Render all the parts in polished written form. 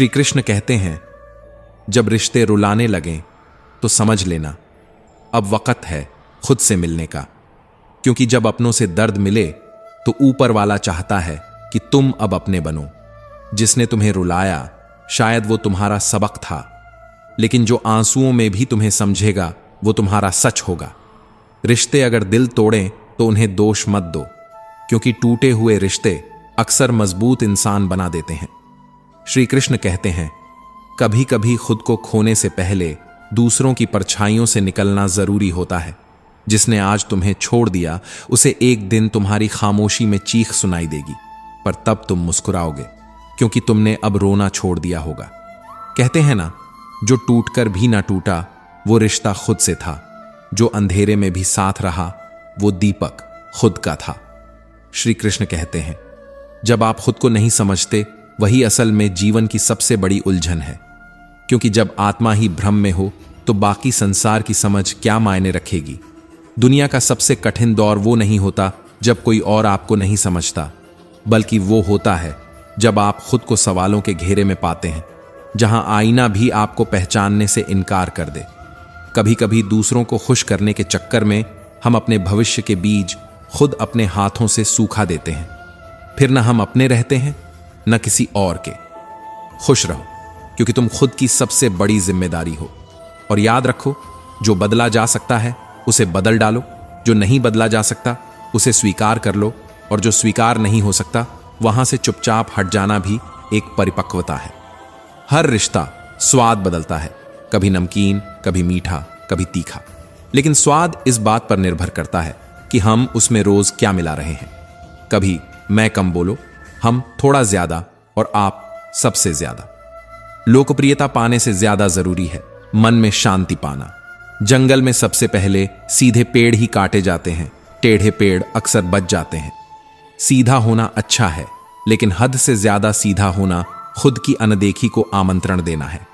श्री कृष्ण कहते हैं, जब रिश्ते रुलाने लगें तो समझ लेना अब वक्त है खुद से मिलने का, क्योंकि जब अपनों से दर्द मिले तो ऊपर वाला चाहता है कि तुम अब अपने बनो। जिसने तुम्हें रुलाया शायद वो तुम्हारा सबक था, लेकिन जो आंसुओं में भी तुम्हें समझेगा वो तुम्हारा सच होगा। रिश्ते अगर दिल तोड़ें तो उन्हें दोष मत दो, क्योंकि टूटे हुए रिश्ते अक्सर मजबूत इंसान बना देते हैं। श्री कृष्ण कहते हैं, कभी कभी खुद को खोने से पहले दूसरों की परछाइयों से निकलना जरूरी होता है। जिसने आज तुम्हें छोड़ दिया उसे एक दिन तुम्हारी खामोशी में चीख सुनाई देगी, पर तब तुम मुस्कुराओगे क्योंकि तुमने अब रोना छोड़ दिया होगा। कहते हैं ना, जो टूटकर भी ना टूटा वो रिश्ता खुद से था। जो अंधेरे में भी साथ रहा वो दीपक खुद का था। श्री कृष्ण कहते हैं, जब आप खुद को नहीं समझते वही असल में जीवन की सबसे बड़ी उलझन है, क्योंकि जब आत्मा ही भ्रम में हो तो बाकी संसार की समझ क्या मायने रखेगी। दुनिया का सबसे कठिन दौर वो नहीं होता जब कोई और आपको नहीं समझता, बल्कि वो होता है जब आप खुद को सवालों के घेरे में पाते हैं, जहां आईना भी आपको पहचानने से इनकार कर दे। कभी कभी दूसरों को खुश करने के चक्कर में हम अपने भविष्य के बीज खुद अपने हाथों से सूखा देते हैं। फिर न हम अपने रहते हैं न किसी और के। खुश रहो, क्योंकि तुम खुद की सबसे बड़ी जिम्मेदारी हो। और याद रखो, जो बदला जा सकता है उसे बदल डालो, जो नहीं बदला जा सकता उसे स्वीकार कर लो, और जो स्वीकार नहीं हो सकता वहां से चुपचाप हट जाना भी एक परिपक्वता है। हर रिश्ता स्वाद बदलता है, कभी नमकीन, कभी मीठा, कभी तीखा, लेकिन स्वाद इस बात पर निर्भर करता है कि हम उसमें रोज क्या मिला रहे हैं। कभी मैं कम बोलो, हम थोड़ा ज्यादा, और आप सबसे ज्यादा। लोकप्रियता पाने से ज्यादा जरूरी है मन में शांति पाना। जंगल में सबसे पहले सीधे पेड़ ही काटे जाते हैं, टेढ़े पेड़ अक्सर बच जाते हैं। सीधा होना अच्छा है, लेकिन हद से ज्यादा सीधा होना खुद की अनदेखी को आमंत्रण देना है।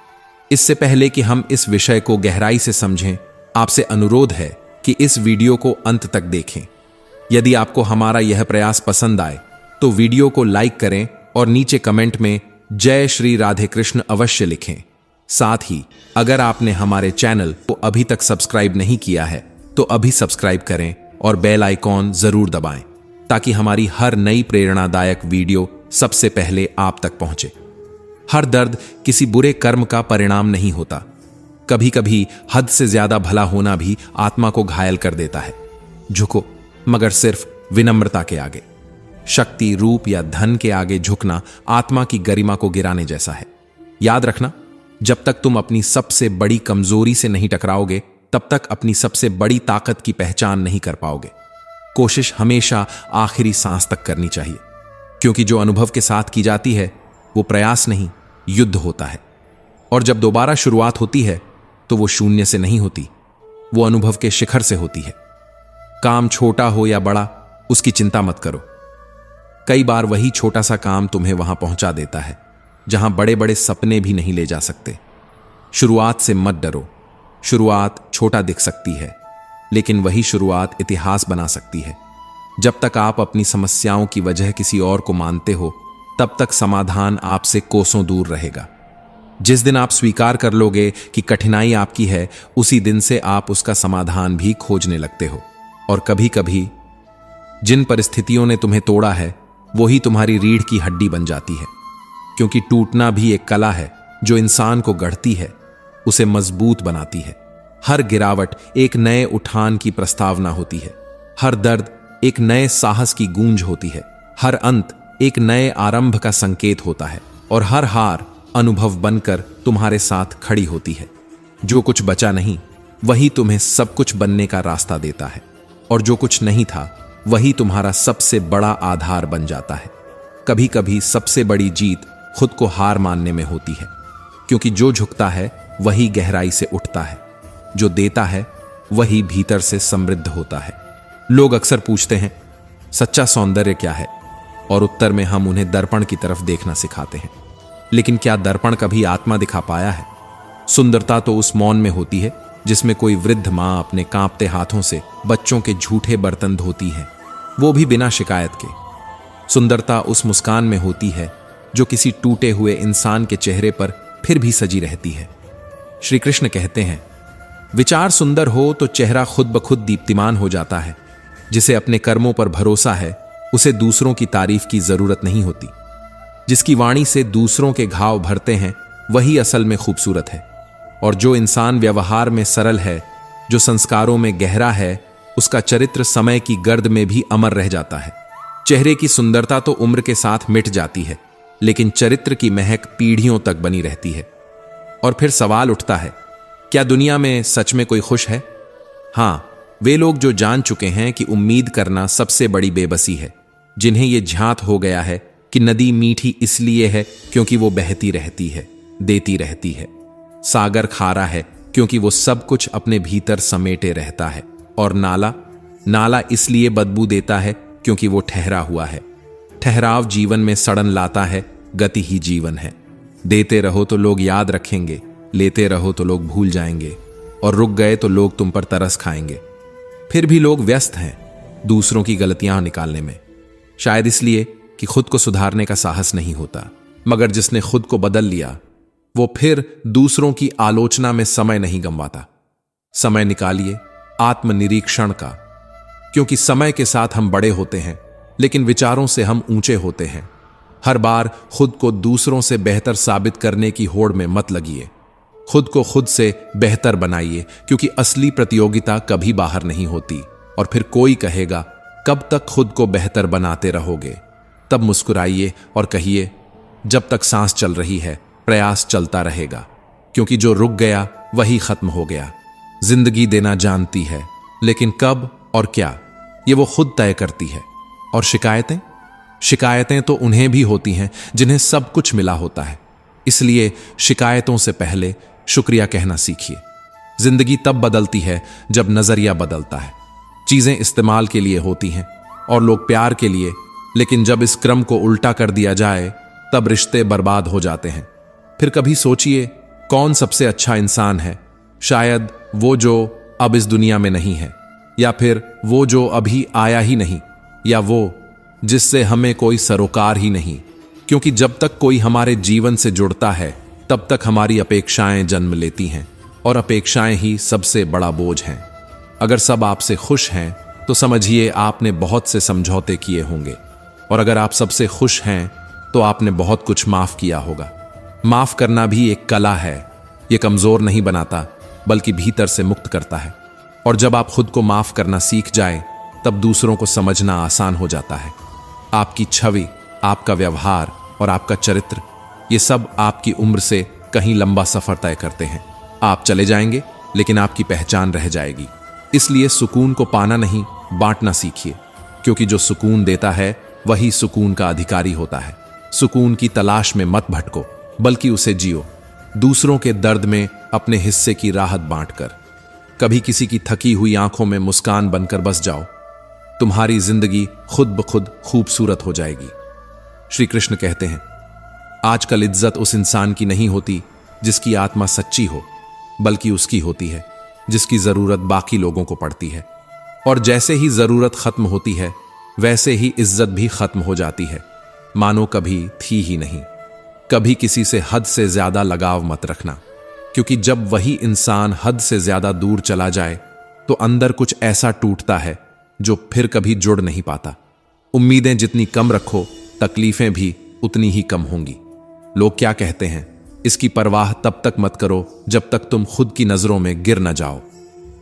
इससे पहले कि हम इस विषय को गहराई से समझें, आपसे अनुरोध है कि इस वीडियो को अंत तक देखें। यदि आपको हमारा यह प्रयास पसंद आए तो वीडियो को लाइक करें और नीचे कमेंट में जय श्री राधे कृष्ण अवश्य लिखें। साथ ही अगर आपने हमारे चैनल को अभी तक सब्सक्राइब नहीं किया है तो अभी सब्सक्राइब करें और बेल आइकॉन जरूर दबाएं, ताकि हमारी हर नई प्रेरणादायक वीडियो सबसे पहले आप तक पहुंचे। हर दर्द किसी बुरे कर्म का परिणाम नहीं होता। कभी कभी हद से ज्यादा भला होना भी आत्मा को घायल कर देता है। झुको, मगर सिर्फ विनम्रता के आगे। शक्ति, रूप या धन के आगे झुकना आत्मा की गरिमा को गिराने जैसा है। याद रखना, जब तक तुम अपनी सबसे बड़ी कमजोरी से नहीं टकराओगे तब तक अपनी सबसे बड़ी ताकत की पहचान नहीं कर पाओगे। कोशिश हमेशा आखिरी सांस तक करनी चाहिए, क्योंकि जो अनुभव के साथ की जाती है वो प्रयास नहीं, युद्ध होता है। और जब दोबारा शुरुआत होती है तो वो शून्य से नहीं होती, वो अनुभव के शिखर से होती है। काम छोटा हो या बड़ा, उसकी चिंता मत करो। कई बार वही छोटा सा काम तुम्हें वहां पहुंचा देता है जहां बड़े बड़े सपने भी नहीं ले जा सकते। शुरुआत से मत डरो। शुरुआत छोटा दिख सकती है, लेकिन वही शुरुआत इतिहास बना सकती है। जब तक आप अपनी समस्याओं की वजह किसी और को मानते हो, तब तक समाधान आपसे कोसों दूर रहेगा। जिस दिन आप स्वीकार कर लोगे कि कठिनाई आपकी है, उसी दिन से आप उसका समाधान भी खोजने लगते हो। और कभी कभी जिन परिस्थितियों ने तुम्हें तोड़ा है वही तुम्हारी रीढ़ की हड्डी बन जाती है, क्योंकि टूटना भी एक कला है जो इंसान को गढ़ती है, उसे मजबूत बनाती है। हर गिरावट एक नए उठान की प्रस्तावना होती है। हर दर्द एक नए साहस की गूंज होती है। हर अंत एक नए आरंभ का संकेत होता है, और हर हार अनुभव बनकर तुम्हारे साथ खड़ी होती है। जो कुछ बचा नहीं वही तुम्हें सब कुछ बनने का रास्ता देता है, और जो कुछ नहीं था वही तुम्हारा सबसे बड़ा आधार बन जाता है। कभी कभी सबसे बड़ी जीत खुद को हार मानने में होती है, क्योंकि जो झुकता है वही गहराई से उठता है, जो देता है वही भीतर से समृद्ध होता है। लोग अक्सर पूछते हैं, सच्चा सौंदर्य क्या है? और उत्तर में हम उन्हें दर्पण की तरफ देखना सिखाते हैं। लेकिन क्या दर्पण कभी आत्मा दिखा पाया है? सुंदरता तो उस मौन में होती है जिसमें कोई वृद्ध मां अपने कांपते हाथों से बच्चों के झूठे बर्तन धोती है, वो भी बिना शिकायत के। सुंदरता उस मुस्कान में होती है जो किसी टूटे हुए इंसान के चेहरे पर फिर भी सजी रहती है। श्री कृष्ण कहते हैं, विचार सुंदर हो तो चेहरा खुद ब खुद दीप्तिमान हो जाता है। जिसे अपने कर्मों पर भरोसा है उसे दूसरों की तारीफ की जरूरत नहीं होती। जिसकी वाणी से दूसरों के घाव भरते हैं वही असल में खूबसूरत है। और जो इंसान व्यवहार में सरल है, जो संस्कारों में गहरा है, उसका चरित्र समय की गर्द में भी अमर रह जाता है। चेहरे की सुंदरता तो उम्र के साथ मिट जाती है, लेकिन चरित्र की महक पीढ़ियों तक बनी रहती है। और फिर सवाल उठता है, क्या दुनिया में सच में कोई खुश है? हां, वे लोग जो जान चुके हैं कि उम्मीद करना सबसे बड़ी बेबसी है, जिन्हें यह झांत हो गया है कि नदी मीठी इसलिए है क्योंकि वो बहती रहती है, देती रहती है। सागर खारा है क्योंकि वो सब कुछ अपने भीतर समेटे रहता है। और नाला इसलिए बदबू देता है क्योंकि वो ठहरा हुआ है। ठहराव जीवन में सड़न लाता है, गति ही जीवन है। देते रहो तो लोग याद रखेंगे, लेते रहो तो लोग भूल जाएंगे, और रुक गए तो लोग तुम पर तरस खाएंगे। फिर भी लोग व्यस्त हैं दूसरों की गलतियां निकालने में, शायद इसलिए कि खुद को सुधारने का साहस नहीं होता। मगर जिसने खुद को बदल लिया वो फिर दूसरों की आलोचना में समय नहीं गंवाता। समय निकालिए आत्मनिरीक्षण का, क्योंकि समय के साथ हम बड़े होते हैं लेकिन विचारों से हम ऊंचे होते हैं। हर बार खुद को दूसरों से बेहतर साबित करने की होड़ में मत लगिए। खुद को खुद से बेहतर बनाइए, क्योंकि असली प्रतियोगिता कभी बाहर नहीं होती। और फिर कोई कहेगा, कब तक खुद को बेहतर बनाते रहोगे? तब मुस्कुराइए और कहिए, जब तक सांस चल रही है प्रयास चलता रहेगा, क्योंकि जो रुक गया वही खत्म हो गया। जिंदगी देना जानती है, लेकिन कब और क्या ये वो खुद तय करती है। और शिकायतें तो उन्हें भी होती हैं जिन्हें सब कुछ मिला होता है। इसलिए शिकायतों से पहले शुक्रिया कहना सीखिए। जिंदगी तब बदलती है जब नजरिया बदलता है। चीजें इस्तेमाल के लिए होती हैं और लोग प्यार के लिए, लेकिन जब इस क्रम को उल्टा कर दिया जाए तब रिश्ते बर्बाद हो जाते हैं। फिर कभी सोचिए, कौन सबसे अच्छा इंसान है? शायद वो जो अब इस दुनिया में नहीं है, या फिर वो जो अभी आया ही नहीं, या वो जिससे हमें कोई सरोकार ही नहीं। क्योंकि जब तक कोई हमारे जीवन से जुड़ता है तब तक हमारी अपेक्षाएं जन्म लेती हैं, और अपेक्षाएं ही सबसे बड़ा बोझ हैं। अगर सब आपसे खुश हैं तो समझिए आपने बहुत से समझौते किए होंगे, और अगर आप सबसे खुश हैं तो आपने बहुत कुछ माफ किया होगा। माफ करना भी एक कला है। यह कमजोर नहीं बनाता बल्कि भीतर से मुक्त करता है। और जब आप खुद को माफ करना सीख जाए तब दूसरों को समझना आसान हो जाता है। आपकी छवि, आपका व्यवहार और आपका चरित्र, ये सब आपकी उम्र से कहीं लंबा सफर तय करते हैं। आप चले जाएंगे लेकिन आपकी पहचान रह जाएगी। इसलिए सुकून को पाना नहीं, बांटना सीखिए, क्योंकि जो सुकून देता है वही सुकून का अधिकारी होता है। सुकून की तलाश में मत भटको, बल्कि उसे जियो। दूसरों के दर्द में अपने हिस्से की राहत बांटकर। कभी किसी की थकी हुई आंखों में मुस्कान बनकर बस जाओ। तुम्हारी जिंदगी खुद ब खुद खूबसूरत हो जाएगी। श्री कृष्ण कहते हैं, आजकल इज्जत उस इंसान की नहीं होती जिसकी आत्मा सच्ची हो, बल्कि उसकी होती है जिसकी जरूरत बाकी लोगों को पड़ती है। और जैसे ही जरूरत खत्म होती है वैसे ही इज्जत भी खत्म हो जाती है, मानो कभी थी ही नहीं। कभी किसी से हद से ज्यादा लगाव मत रखना, क्योंकि जब वही इंसान हद से ज्यादा दूर चला जाए तो अंदर कुछ ऐसा टूटता है जो फिर कभी जुड़ नहीं पाता। उम्मीदें जितनी कम रखो, तकलीफें भी उतनी ही कम होंगी। लोग क्या कहते हैं, इसकी परवाह तब तक मत करो जब तक तुम खुद की नजरों में गिर न जाओ।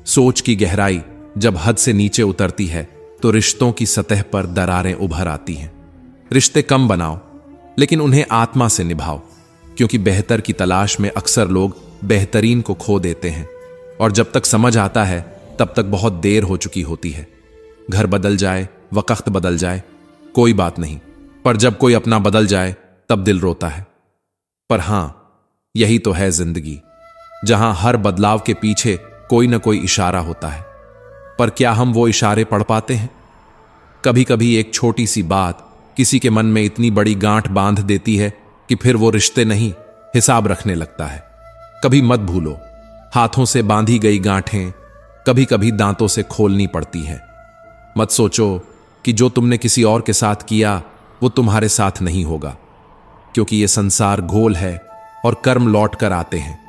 सोच की गहराई जब हद से नीचे उतरती है तो रिश्तों की सतह पर दरारें उभर आती हैं। रिश्ते कम बनाओ, लेकिन उन्हें आत्मा से निभाओ, क्योंकि बेहतर की तलाश में अक्सर लोग बेहतरीन को खो देते हैं, और जब तक समझ आता है तब तक बहुत देर हो चुकी होती है। घर बदल जाए, वक्त बदल जाए, कोई बात नहीं, पर जब कोई अपना बदल जाए तब दिल रोता है। पर हां, यही तो है जिंदगी, जहां हर बदलाव के पीछे कोई न कोई इशारा होता है। पर क्या हम वो इशारे पढ़ पाते हैं? कभी कभी एक छोटी सी बात किसी के मन में इतनी बड़ी गांठ बांध देती है कि फिर वो रिश्ते नहीं, हिसाब रखने लगता है। कभी मत भूलो, हाथों से बांधी गई गांठें कभी कभी दांतों से खोलनी पड़ती हैं। मत सोचो कि जो तुमने किसी और के साथ किया वो तुम्हारे साथ नहीं होगा, क्योंकि ये संसार गोल है और कर्म लौट कर आते हैं।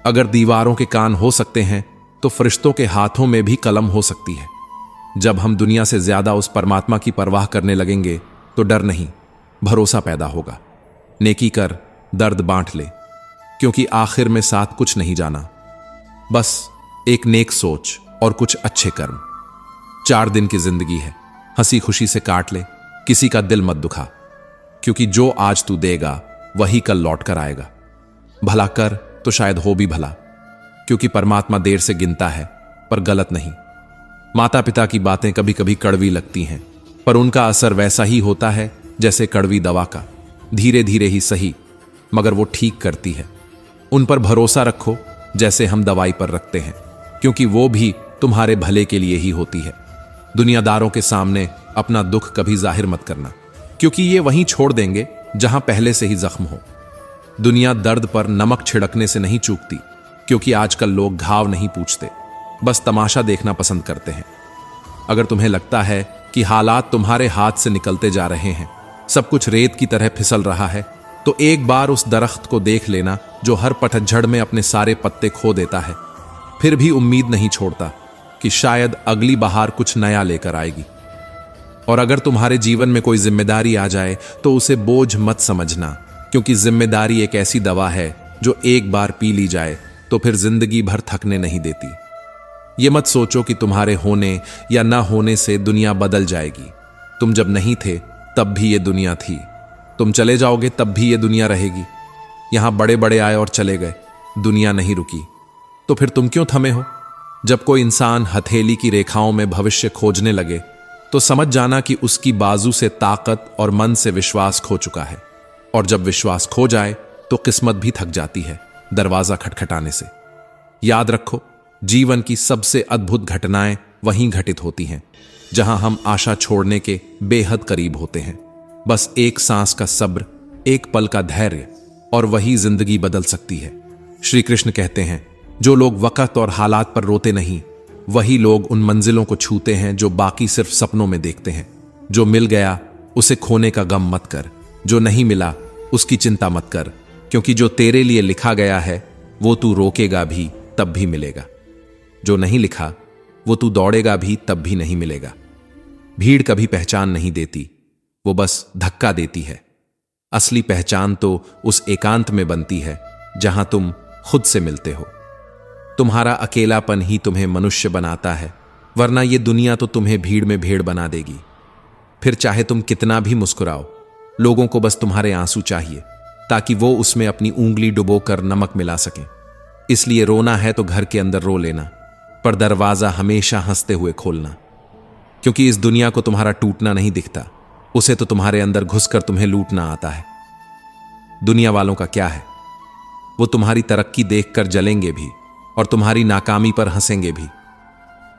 अगर दीवारों के कान हो सकते हैं तो फरिश्तों के हाथों में भी कलम हो सकती है। जब हम दुनिया से ज्यादा उस परमात्मा की परवाह करने लगेंगे तो डर नहीं, भरोसा पैदा होगा। नेकी कर, दर्द बांट ले, क्योंकि आखिर में साथ कुछ नहीं जाना, बस एक नेक सोच और कुछ अच्छे कर्म। 4 दिन की जिंदगी है, हंसी खुशी से काट ले, किसी का दिल मत दुखा, क्योंकि जो आज तू देगा वही कल लौट कर आएगा। भला कर तो शायद हो भी भला, क्योंकि परमात्मा देर से गिनता है पर गलत नहीं। माता पिता की बातें कभी कभी कड़वी लगती हैं, पर उनका असर वैसा ही होता है जैसे कड़वी दवा का, धीरे धीरे ही सही, मगर वो ठीक करती है। उन पर भरोसा रखो जैसे हम दवाई पर रखते हैं, क्योंकि वो भी तुम्हारे भले के लिए ही होती है। दुनियादारों के सामने अपना दुख कभी जाहिर मत करना, क्योंकि ये वहीं छोड़ देंगे जहां पहले से ही जख्म हो। दुनिया दर्द पर नमक छिड़कने से नहीं चूकती, क्योंकि आजकल लोग घाव नहीं पूछते, बस तमाशा देखना पसंद करते हैं। अगर तुम्हें लगता है कि हालात तुम्हारे हाथ से निकलते जा रहे हैं, सब कुछ रेत की तरह फिसल रहा है, तो एक बार उस दरख्त को देख लेना जो हर पतझड़ में अपने सारे पत्ते खो देता है, फिर भी उम्मीद नहीं छोड़ता कि शायद अगली बहार कुछ नया लेकर आएगी। और अगर तुम्हारे जीवन में कोई जिम्मेदारी आ जाए तो उसे बोझ मत समझना, क्योंकि जिम्मेदारी एक ऐसी दवा है जो एक बार पी ली जाए तो फिर जिंदगी भर थकने नहीं देती। ये मत सोचो कि तुम्हारे होने या ना होने से दुनिया बदल जाएगी। तुम जब नहीं थे तब भी ये दुनिया थी, तुम चले जाओगे तब भी ये दुनिया रहेगी। यहां बड़े बड़े आए और चले गए, दुनिया नहीं रुकी, तो फिर तुम क्यों थमे हो? जब कोई इंसान हथेली की रेखाओं में भविष्य खोजने लगे तो समझ जाना कि उसकी बाजू से ताकत और मन से विश्वास खो चुका है। और जब विश्वास खो जाए तो किस्मत भी थक जाती है दरवाजा खटखटाने से। याद रखो, जीवन की सबसे अद्भुत घटनाएं वहीं घटित होती हैं जहां हम आशा छोड़ने के बेहद करीब होते हैं। बस एक सांस का सब्र, एक पल का धैर्य, और वही जिंदगी बदल सकती है। श्री कृष्ण कहते हैं, जो लोग वक्त और हालात पर रोते नहीं, वही लोग उन मंजिलों को छूते हैं जो बाकी सिर्फ सपनों में देखते हैं। जो मिल गया उसे खोने का गम मत कर, जो नहीं मिला उसकी चिंता मत कर, क्योंकि जो तेरे लिए लिखा गया है वो तू रोकेगा भी तब भी मिलेगा। जो नहीं लिखा वो तू दौड़ेगा भी तब भी नहीं मिलेगा। भीड़ कभी पहचान नहीं देती, वो बस धक्का देती है। असली पहचान तो उस एकांत में बनती है जहां तुम खुद से मिलते हो। तुम्हारा अकेलापन ही तुम्हें मनुष्य बनाता है, वरना ये दुनिया तो तुम्हें भीड़ में भेड़ बना देगी। फिर चाहे तुम कितना भी मुस्कुराओ, लोगों को बस तुम्हारे आंसू चाहिए ताकि वो उसमें अपनी उंगली डुबोकर नमक मिला सकें। इसलिए रोना है तो घर के अंदर रो लेना, पर दरवाजा हमेशा हंसते हुए खोलना, क्योंकि इस दुनिया को तुम्हारा टूटना नहीं दिखता, उसे तो तुम्हारे अंदर घुसकर तुम्हें लूटना आता है। दुनिया वालों का क्या है, वो तुम्हारी तरक्की देखकर जलेंगे भी और तुम्हारी नाकामी पर हंसेंगे भी।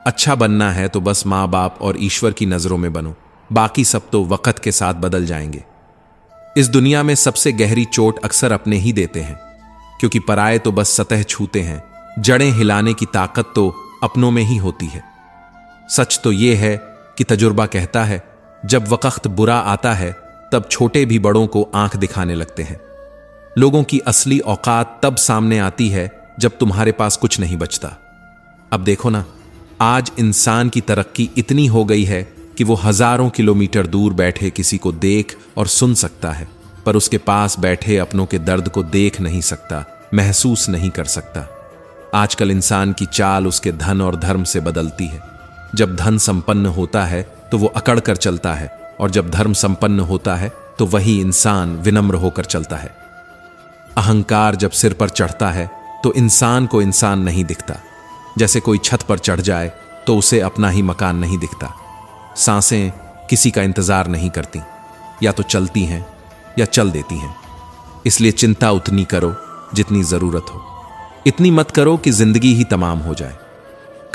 अच्छा बनना है तो बस माँ बाप और ईश्वर की नजरों में बनो, बाकी सब तो वक्त के साथ बदल जाएंगे। इस दुनिया में सबसे गहरी चोट अक्सर अपने ही देते हैं, क्योंकि पराये तो बस सतह छूते हैं, जड़ें हिलाने की ताकत तो अपनों में ही होती है। सच तो यह है कि तजुर्बा कहता है, जब वक्त बुरा आता है तब छोटे भी बड़ों को आंख दिखाने लगते हैं। लोगों की असली औकात तब सामने आती है जब तुम्हारे पास कुछ नहीं बचता। अब देखो ना, आज इंसान की तरक्की इतनी हो गई है कि वो हजारों किलोमीटर दूर बैठे किसी को देख और सुन सकता है, पर उसके पास बैठे अपनों के दर्द को देख नहीं सकता, महसूस नहीं कर सकता। आजकल इंसान की चाल उसके धन और धर्म से बदलती है। जब धन संपन्न होता है तो वो अकड़ कर चलता है, और जब धर्म संपन्न होता है तो वही इंसान विनम्र होकर चलता है। अहंकार जब सिर पर चढ़ता है तो इंसान को इंसान नहीं दिखता। जैसे कोई छत पर चढ़ जाए तो उसे अपना ही मकान नहीं दिखता। सांसें किसी का इंतजार नहीं करती, या तो चलती हैं या चल देती हैं। इसलिए चिंता उतनी करो जितनी जरूरत हो, इतनी मत करो कि जिंदगी ही तमाम हो जाए।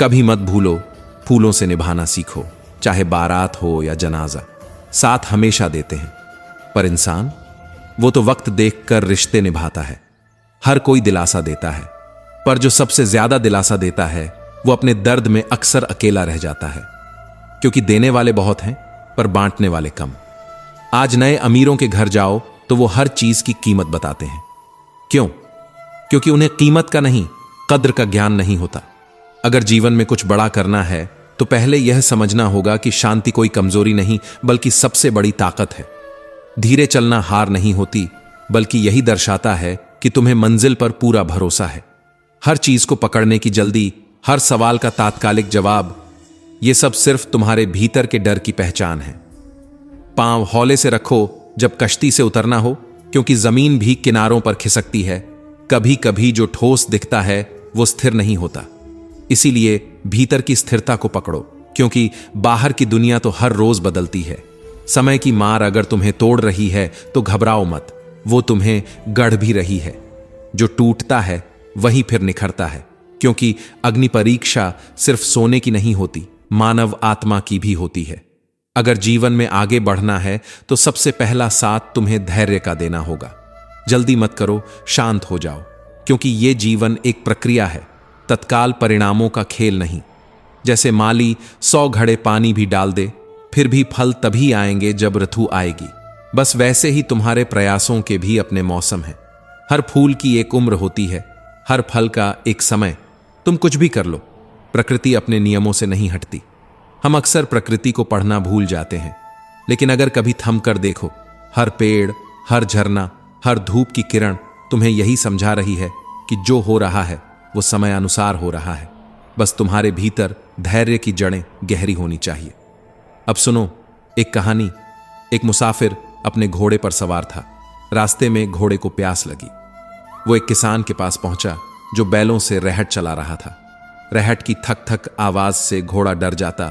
कभी मत भूलो, फूलों से निभाना सीखो, चाहे बारात हो या जनाजा, साथ हमेशा देते हैं। पर इंसान, वो तो वक्त देखकर रिश्ते निभाता है। हर कोई दिलासा देता है, पर जो सबसे ज्यादा दिलासा देता है वो अपने दर्द में अक्सर अकेला रह जाता है, क्योंकि देने वाले बहुत हैं पर बांटने वाले कम। आज नए अमीरों के घर जाओ तो वो हर चीज की कीमत बताते हैं। क्यों? क्योंकि उन्हें कीमत का नहीं, कद्र का ज्ञान नहीं होता। अगर जीवन में कुछ बड़ा करना है तो पहले यह समझना होगा कि शांति कोई कमजोरी नहीं बल्कि सबसे बड़ी ताकत है। धीरे चलना हार नहीं होती, बल्कि यही दर्शाता है कि तुम्हें मंजिल पर पूरा भरोसा है। हर चीज को पकड़ने की जल्दी, हर सवाल का तात्कालिक जवाब, यह सब सिर्फ तुम्हारे भीतर के डर की पहचान है। पांव हौले से रखो जब कश्ती से उतरना हो, क्योंकि जमीन भी किनारों पर खिसकती है। कभी कभी जो ठोस दिखता है वो स्थिर नहीं होता। इसीलिए भीतर की स्थिरता को पकड़ो, क्योंकि बाहर की दुनिया तो हर रोज बदलती है। समय की मार अगर तुम्हें तोड़ रही है तो घबराओ मत, वो तुम्हें गढ़ भी रही है। जो टूटता है वही फिर निखरता है, क्योंकि अग्नि परीक्षा सिर्फ सोने की नहीं होती, मानव आत्मा की भी होती है। अगर जीवन में आगे बढ़ना है तो सबसे पहला साथ तुम्हें धैर्य का देना होगा। जल्दी मत करो, शांत हो जाओ, क्योंकि ये जीवन एक प्रक्रिया है, तत्काल परिणामों का खेल नहीं। जैसे माली 100 घड़े पानी भी डाल दे, फिर भी फल तभी आएंगे जब ऋतु आएगी। बस वैसे ही तुम्हारे प्रयासों के भी अपने मौसम हैं। हर फूल की एक उम्र होती है, हर फल का एक समय। तुम कुछ भी कर लो, प्रकृति अपने नियमों से नहीं हटती। हम अक्सर प्रकृति को पढ़ना भूल जाते हैं, लेकिन अगर कभी थम कर देखो, हर पेड़, हर झरना, हर धूप की किरण तुम्हें यही समझा रही है कि जो हो रहा है वो समय अनुसार हो रहा है। बस तुम्हारे भीतर धैर्य की जड़ें गहरी होनी चाहिए। अब सुनो एक कहानी। एक मुसाफिर अपने घोड़े पर सवार था। रास्ते में घोड़े को प्यास लगी। वो एक किसान के पास पहुंचा जो बैलों से रहट चला रहा था। रहट की थक थक आवाज से घोड़ा डर जाता,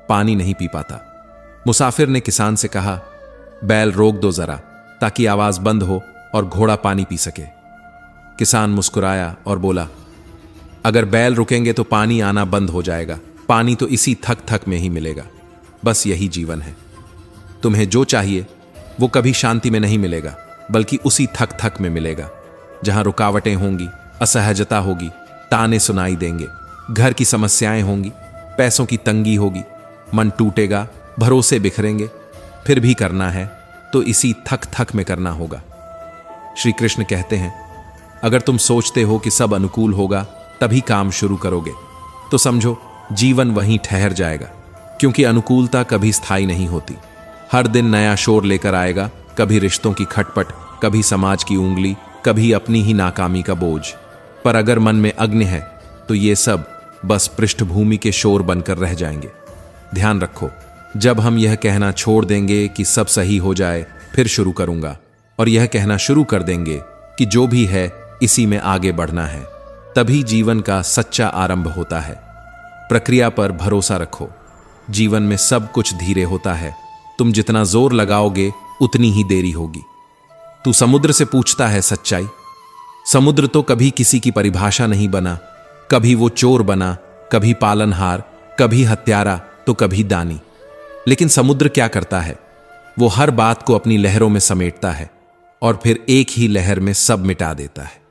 पानी नहीं पी पाता। मुसाफिर ने किसान से कहा, बैल रोक दो जरा, ताकि आवाज बंद हो और घोड़ा पानी पी सके। किसान मुस्कुराया और बोला, अगर बैल रुकेंगे तो पानी आना बंद हो जाएगा। पानी तो इसी थक थक में ही मिलेगा। बस यही जीवन है। तुम्हें जो चाहिए वो कभी शांति में नहीं मिलेगा, बल्कि उसी थक थक में मिलेगा, जहां रुकावटें होंगी, असहजता होगी, ताने सुनाई देंगे, घर की समस्याएं होंगी, पैसों की तंगी होगी, मन टूटेगा, भरोसे बिखरेंगे। फिर भी करना है तो इसी थक थक में करना होगा। श्री कृष्ण कहते हैं, अगर तुम सोचते हो कि सब अनुकूल होगा तभी काम शुरू करोगे, तो समझो जीवन वहीं ठहर जाएगा, क्योंकि अनुकूलता कभी स्थायी नहीं होती। हर दिन नया शोर लेकर आएगा, कभी रिश्तों की खटपट, कभी समाज की उंगली, कभी अपनी ही नाकामी का बोझ। पर अगर मन में अग्नि है तो ये सब बस पृष्ठभूमि के शोर बनकर रह जाएंगे। ध्यान रखो, जब हम यह कहना छोड़ देंगे कि सब सही हो जाए, फिर शुरू करूंगा, और यह कहना शुरू कर देंगे कि जो भी है इसी में आगे बढ़ना है, तभी जीवन का सच्चा आरंभ होता है। प्रक्रिया पर भरोसा रखो। जीवन में सब कुछ धीरे होता है। तुम जितना जोर लगाओगे उतनी ही देरी होगी। तू समुद्र से पूछता है सच्चाई। समुद्र तो कभी किसी की परिभाषा नहीं बना। कभी वो चोर बना, कभी पालनहार, कभी हत्यारा, तो कभी दानी। लेकिन समुद्र क्या करता है? वो हर बात को अपनी लहरों में समेटता है और फिर एक ही लहर में सब मिटा देता है।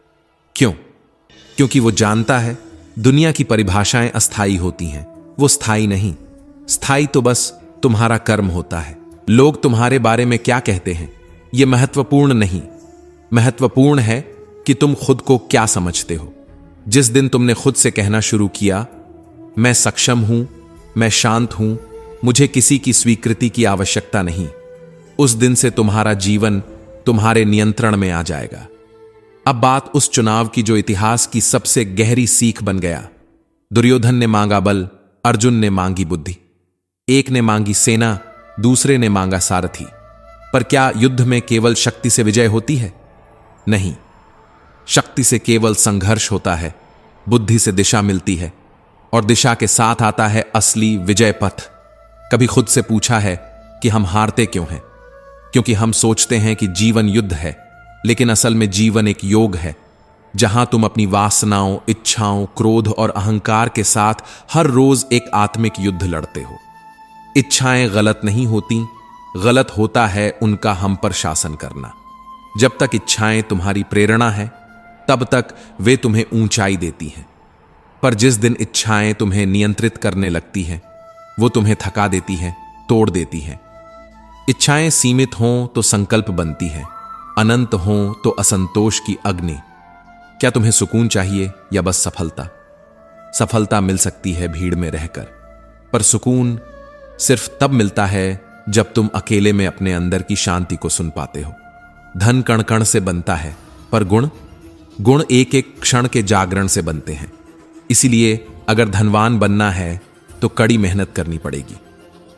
क्यों? क्योंकि वो जानता है दुनिया की परिभाषाएं अस्थायी होती हैं, वो स्थायी नहीं। स्थायी तो बस तुम्हारा कर्म होता है। लोग तुम्हारे बारे में क्या कहते हैं ये महत्वपूर्ण नहीं। महत्वपूर्ण है कि तुम खुद को क्या समझते हो। जिस दिन तुमने खुद से कहना शुरू किया, मैं सक्षम हूं, मैं शांत हूं, मुझे किसी की स्वीकृति की आवश्यकता नहीं, उस दिन से तुम्हारा जीवन तुम्हारे नियंत्रण में आ जाएगा। अब बात उस चुनाव की जो इतिहास की सबसे गहरी सीख बन गया। दुर्योधन ने मांगा बल, अर्जुन ने मांगी बुद्धि। एक ने मांगी सेना, दूसरे ने मांगा सारथी। पर क्या युद्ध में केवल शक्ति से विजय होती है? नहीं, शक्ति से केवल संघर्ष होता है, बुद्धि से दिशा मिलती है, और दिशा के साथ आता है असली विजय पथ। कभी खुद से पूछा है कि हम हारते क्यों हैं? क्योंकि हम सोचते हैं कि जीवन युद्ध है, लेकिन असल में जीवन एक योग है, जहां तुम अपनी वासनाओं, इच्छाओं, क्रोध और अहंकार के साथ हर रोज एक आत्मिक युद्ध लड़ते हो। इच्छाएं गलत नहीं होती, गलत होता है उनका हम पर शासन करना। जब तक इच्छाएं तुम्हारी प्रेरणा है, तब तक वे तुम्हें ऊंचाई देती हैं। पर जिस दिन इच्छाएं तुम्हें नियंत्रित करने लगती हैं, वो तुम्हें थका देती हैं, तोड़ देती हैं। इच्छाएं सीमित हों तो संकल्प बनती हैं, अनंत हों तो असंतोष की अग्नि। क्या तुम्हें सुकून चाहिए या बस सफलता? सफलता मिल सकती है भीड़ में रहकर, पर सुकून सिर्फ तब मिलता है जब तुम अकेले में अपने अंदर की शांति को सुन पाते हो। धन कण कण से बनता है, पर गुण एक एक क्षण के जागरण से बनते हैं। इसीलिए अगर धनवान बनना है तो कड़ी मेहनत करनी पड़ेगी,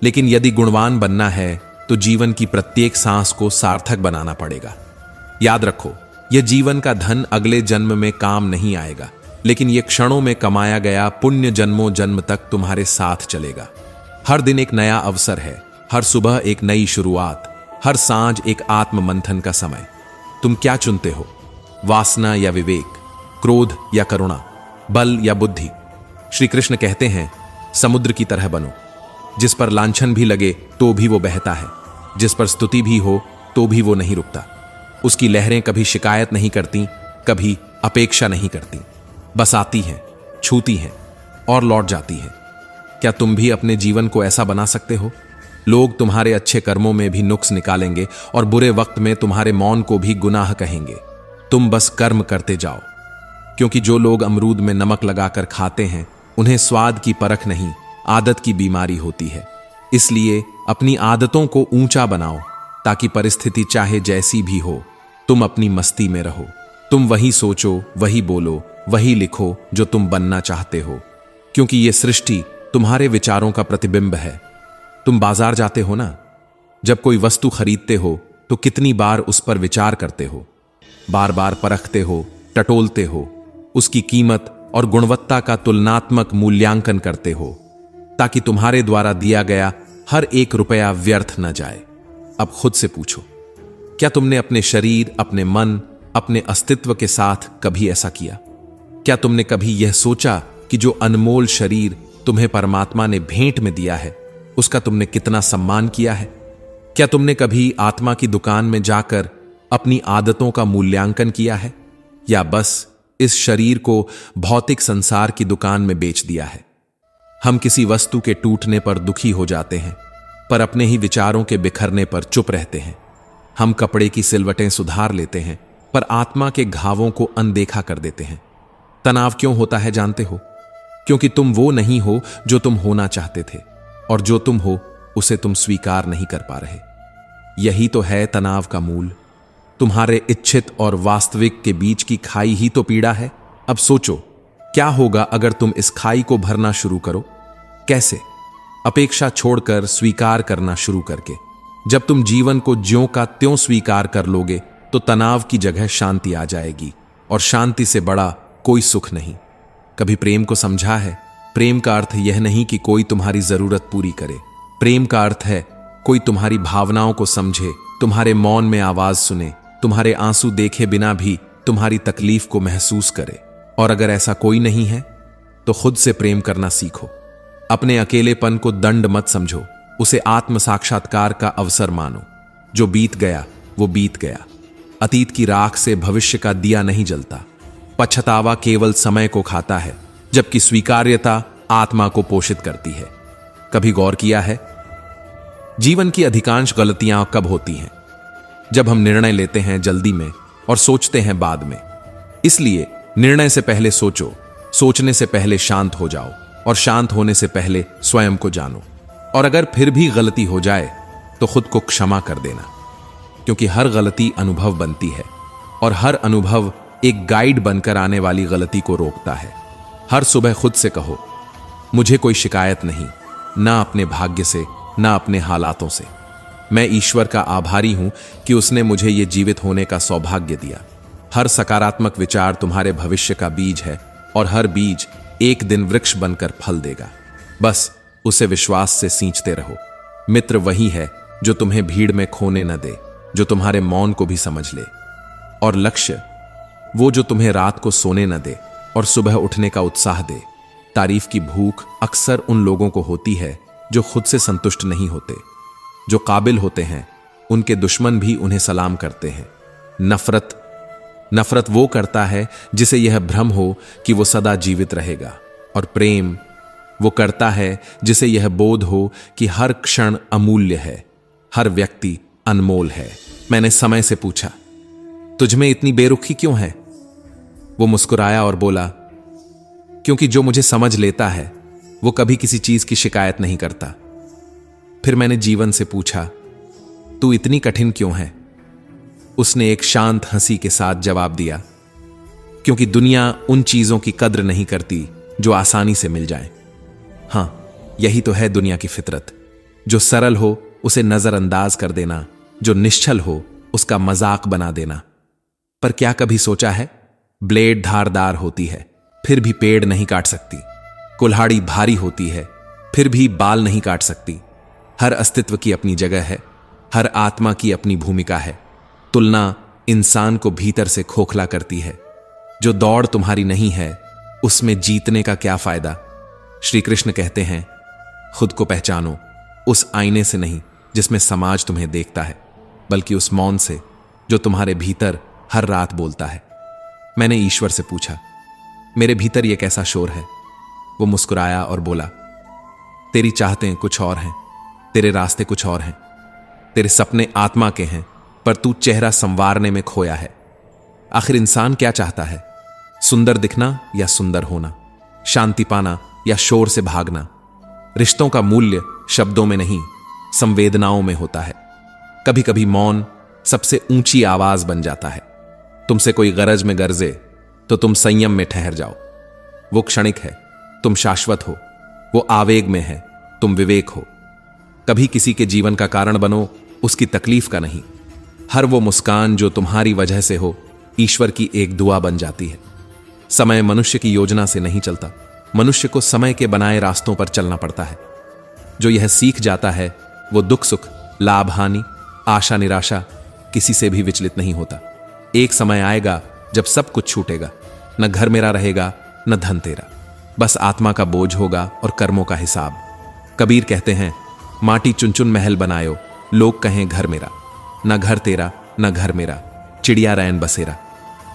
लेकिन यदि गुणवान बनना है तो जीवन की प्रत्येक सांस को सार्थक बनाना पड़ेगा। याद रखो, यह जीवन का धन अगले जन्म में काम नहीं आएगा, लेकिन यह क्षणों में कमाया गया पुण्य जन्मों जन्म तक तुम्हारे साथ चलेगा। हर दिन एक नया अवसर है, हर सुबह एक नई शुरुआत, हर सांझ एक आत्म मंथन का समय। तुम क्या चुनते हो? वासना या विवेक, क्रोध या करुणा, बल या बुद्धि? श्री कृष्ण कहते हैं, समुद्र की तरह बनो, जिस पर लांछन भी लगे तो भी वो बहता है, जिस पर स्तुति भी हो तो भी वो नहीं रुकता। उसकी लहरें कभी शिकायत नहीं करती, कभी अपेक्षा नहीं करती, बस आती हैं, छूती हैं और लौट जाती हैं। क्या तुम भी अपने जीवन को ऐसा बना सकते हो? लोग तुम्हारे अच्छे कर्मों में भी नुक्स निकालेंगे और बुरे वक्त में तुम्हारे मौन को भी गुनाह कहेंगे। तुम बस कर्म करते जाओ, क्योंकि जो लोग अमरूद में नमक लगाकर खाते हैं उन्हें स्वाद की परख नहीं, आदत की बीमारी होती है। इसलिए अपनी आदतों को ऊंचा बनाओ, ताकि परिस्थिति चाहे जैसी भी हो तुम अपनी मस्ती में रहो। तुम वही सोचो, वही बोलो, वही लिखो जो तुम बनना चाहते हो, क्योंकि यह सृष्टि तुम्हारे विचारों का प्रतिबिंब है। तुम बाजार जाते हो ना, जब कोई वस्तु खरीदते हो तो कितनी बार उस पर विचार करते हो, बार बार परखते हो, टटोलते हो, उसकी कीमत और गुणवत्ता का तुलनात्मक मूल्यांकन करते हो, ताकि तुम्हारे द्वारा दिया गया हर एक रुपया व्यर्थ न जाए। अब खुद से पूछो, क्या तुमने अपने शरीर, अपने मन, अपने अस्तित्व के साथ कभी ऐसा किया? क्या तुमने कभी यह सोचा कि जो अनमोल शरीर तुम्हें परमात्मा ने भेंट में दिया है उसका तुमने कितना सम्मान किया है? क्या तुमने कभी आत्मा की दुकान में जाकर अपनी आदतों का मूल्यांकन किया है, या बस इस शरीर को भौतिक संसार की दुकान में बेच दिया है? हम किसी वस्तु के टूटने पर दुखी हो जाते हैं, पर अपने ही विचारों के बिखरने पर चुप रहते हैं। हम कपड़े की सिलवटें सुधार लेते हैं, पर आत्मा के घावों को अनदेखा कर देते हैं। तनाव क्यों होता है जानते हो? क्योंकि तुम वो नहीं हो जो तुम होना चाहते थे, और जो तुम हो उसे तुम स्वीकार नहीं कर पा रहे। यही तो है तनाव का मूल। तुम्हारे इच्छित और वास्तविक के बीच की खाई ही तो पीड़ा है। अब सोचो, क्या होगा अगर तुम इस खाई को भरना शुरू करो? कैसे? अपेक्षा छोड़कर स्वीकार करना शुरू करके। जब तुम जीवन को ज्यों का त्यों स्वीकार कर लोगे तो तनाव की जगह शांति आ जाएगी, और शांति से बड़ा कोई सुख नहीं। कभी प्रेम को समझा है? प्रेम का अर्थ यह नहीं कि कोई तुम्हारी जरूरत पूरी करे। प्रेम का अर्थ है कोई तुम्हारी भावनाओं को समझे, तुम्हारे मौन में आवाज सुने, तुम्हारे आंसू देखे बिना भी तुम्हारी तकलीफ को महसूस करे। और अगर ऐसा कोई नहीं है तो खुद से प्रेम करना सीखो। अपने अकेलेपन को दंड मत समझो, उसे आत्म साक्षात्कार का अवसर मानो। जो बीत गया वो बीत गया। अतीत की राख से भविष्य का दिया नहीं जलता। पछतावा केवल समय को खाता है, जबकि स्वीकार्यता आत्मा को पोषित करती है। कभी गौर किया है, जीवन की अधिकांश गलतियां कब होती हैं? जब हम निर्णय लेते हैं जल्दी में और सोचते हैं बाद में। इसलिए निर्णय से पहले सोचो, सोचने से पहले शांत हो जाओ, और शांत होने से पहले स्वयं को जानो। और अगर फिर भी गलती हो जाए तो खुद को क्षमा कर देना, क्योंकि हर गलती अनुभव बनती है, और हर अनुभव एक गाइड बनकर आने वाली गलती को रोकता है। हर सुबह खुद से कहो, मुझे कोई शिकायत नहीं, ना अपने भाग्य से, ना अपने हालातों से। मैं ईश्वर का आभारी हूं कि उसने मुझे ये जीवित होने का सौभाग्य दिया। हर सकारात्मक विचार तुम्हारे भविष्य का बीज है, और हर बीज एक दिन वृक्ष बनकर फल देगा। बस उसे विश्वास से सींचते रहो। मित्र वही है जो तुम्हें भीड़ में खोने न दे, जो तुम्हारे मौन को भी समझ ले। और लक्ष्य वो जो तुम्हें रात को सोने न दे और सुबह उठने का उत्साह दे। तारीफ की भूख अक्सर उन लोगों को होती है जो खुद से संतुष्ट नहीं होते। जो काबिल होते हैं उनके दुश्मन भी उन्हें सलाम करते हैं। नफरत वो करता है जिसे यह भ्रम हो कि वो सदा जीवित रहेगा, और प्रेम वो करता है जिसे यह बोध हो कि हर क्षण अमूल्य है, हर व्यक्ति अनमोल है। मैंने समय से पूछा, तुझमें इतनी बेरुखी क्यों है? वो मुस्कुराया और बोला, क्योंकि जो मुझे समझ लेता है वो कभी किसी चीज की शिकायत नहीं करता। फिर मैंने जीवन से पूछा, तू इतनी कठिन क्यों है? उसने एक शांत हंसी के साथ जवाब दिया, क्योंकि दुनिया उन चीजों की कद्र नहीं करती जो आसानी से मिल जाए। हां, यही तो है दुनिया की फितरत। जो सरल हो उसे नजरअंदाज कर देना, जो निश्चल हो उसका मजाक बना देना। पर क्या कभी सोचा है, ब्लेड धारदार होती है फिर भी पेड़ नहीं काट सकती। कुल्हाड़ी भारी होती है फिर भी बाल नहीं काट सकती। हर अस्तित्व की अपनी जगह है, हर आत्मा की अपनी भूमिका है। तुलना इंसान को भीतर से खोखला करती है। जो दौड़ तुम्हारी नहीं है उसमें जीतने का क्या फायदा? श्री कृष्ण कहते हैं, खुद को पहचानो उस आईने से नहीं जिसमें समाज तुम्हें देखता है, बल्कि उस मौन से जो तुम्हारे भीतर हर रात बोलता है। मैंने ईश्वर से पूछा, मेरे भीतर यह कैसा शोर है? वो मुस्कुराया और बोला, तेरी चाहतें कुछ और हैं, तेरे रास्ते कुछ और हैं। तेरे सपने आत्मा के हैं, पर तू चेहरा संवारने में खोया है। आखिर इंसान क्या चाहता है? सुंदर दिखना या सुंदर होना? शांति पाना या शोर से भागना? रिश्तों का मूल्य शब्दों में नहीं, संवेदनाओं में होता है। कभी कभी मौन सबसे ऊंची आवाज बन जाता है। तुमसे कोई गरज में गरजे तो तुम संयम में ठहर जाओ। वो क्षणिक है, तुम शाश्वत हो। वो आवेग में है, तुम विवेक हो। कभी किसी के जीवन का कारण बनो, उसकी तकलीफ का नहीं। हर वो मुस्कान जो तुम्हारी वजह से हो, ईश्वर की एक दुआ बन जाती है। समय मनुष्य की योजना से नहीं चलता, मनुष्य को समय के बनाए रास्तों पर चलना पड़ता है। जो यह सीख जाता है वो दुख सुख, लाभ हानि, आशा निराशा किसी से भी विचलित नहीं होता। एक समय आएगा जब सब कुछ छूटेगा, न घर मेरा रहेगा न धन तेरा, बस आत्मा का बोझ होगा और कर्मों का हिसाब। कबीर कहते हैं, माटी चुन चुन महल बनायो, लोग कहें घर मेरा, न घर तेरा न घर मेरा, चिड़िया रैन बसेरा।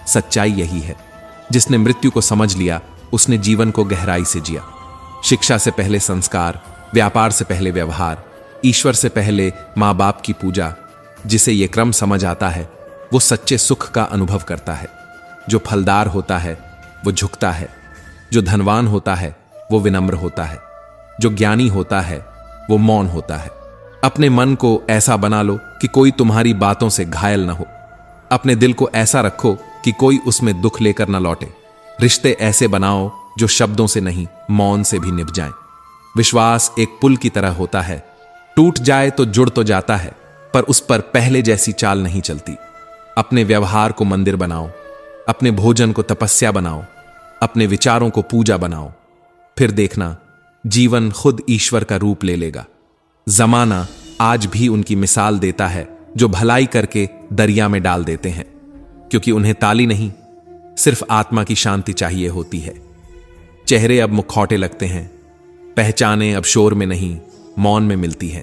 सच्चाई यही है, जिसने मृत्यु को समझ लिया उसने जीवन को गहराई से जिया। शिक्षा से पहले संस्कार, व्यापार से पहले व्यवहार, ईश्वर से पहले माँ बाप की पूजा। जिसे यह क्रम समझ आता है वो सच्चे सुख का अनुभव करता है। जो फलदार होता है वो झुकता है, जो धनवान होता है वो विनम्र होता है, जो ज्ञानी होता है वो मौन होता है। अपने मन को ऐसा बना लो कि कोई तुम्हारी बातों से घायल न हो। अपने दिल को ऐसा रखो कि कोई उसमें दुख लेकर न लौटे। रिश्ते ऐसे बनाओ जो शब्दों से नहीं, मौन से भी निभ जाएं। विश्वास एक पुल की तरह होता है, टूट जाए तो जुड़ तो जाता है, पर उस पर पहले जैसी चाल नहीं चलती। अपने व्यवहार को मंदिर बनाओ, अपने भोजन को तपस्या बनाओ, अपने विचारों को पूजा बनाओ। फिर देखना, जीवन खुद ईश्वर का रूप ले लेगा। जमाना आज भी उनकी मिसाल देता है जो भलाई करके दरिया में डाल देते हैं, क्योंकि उन्हें ताली नहीं, सिर्फ आत्मा की शांति चाहिए होती है। चेहरे अब मुखौटे लगते हैं, पहचाने अब शोर में नहीं, मौन में मिलती है।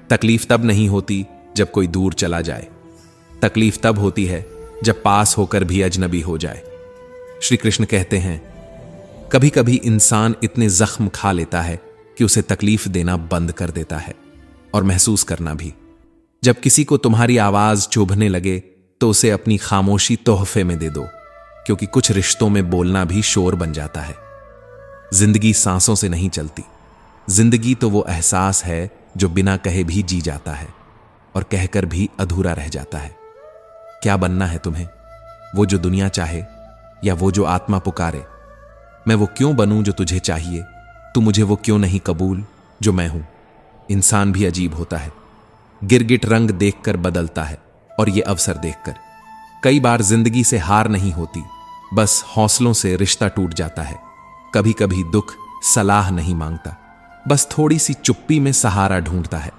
तकलीफ तब नहीं होती जब कोई दूर चला जाए, तकलीफ तब होती है जब पास होकर भी अजनबी हो जाए। श्री कृष्ण कहते हैं, कभी कभी इंसान इतने जख्म खा लेता है कि उसे तकलीफ देना बंद कर देता है, और महसूस करना भी। जब किसी को तुम्हारी आवाज चुभने लगे तो उसे अपनी खामोशी तोहफे में दे दो, क्योंकि कुछ रिश्तों में बोलना भी शोर बन जाता है। जिंदगी सांसों से नहीं चलती, जिंदगी तो वो एहसास है जो बिना कहे भी जी जाता है और कहकर भी अधूरा रह जाता है। क्या बनना है तुम्हें? वो जो दुनिया चाहे या वो जो आत्मा पुकारे? मैं वो क्यों बनूं जो तुझे चाहिए? तू मुझे वो क्यों नहीं कबूल जो मैं हूं? इंसान भी अजीब होता है, गिरगिट रंग देखकर बदलता है, और ये अवसर देखकर। कई बार जिंदगी से हार नहीं होती, बस हौसलों से रिश्ता टूट जाता है। कभी कभी दुख सलाह नहीं मांगता, बस थोड़ी सी चुप्पी में सहारा ढूंढता है।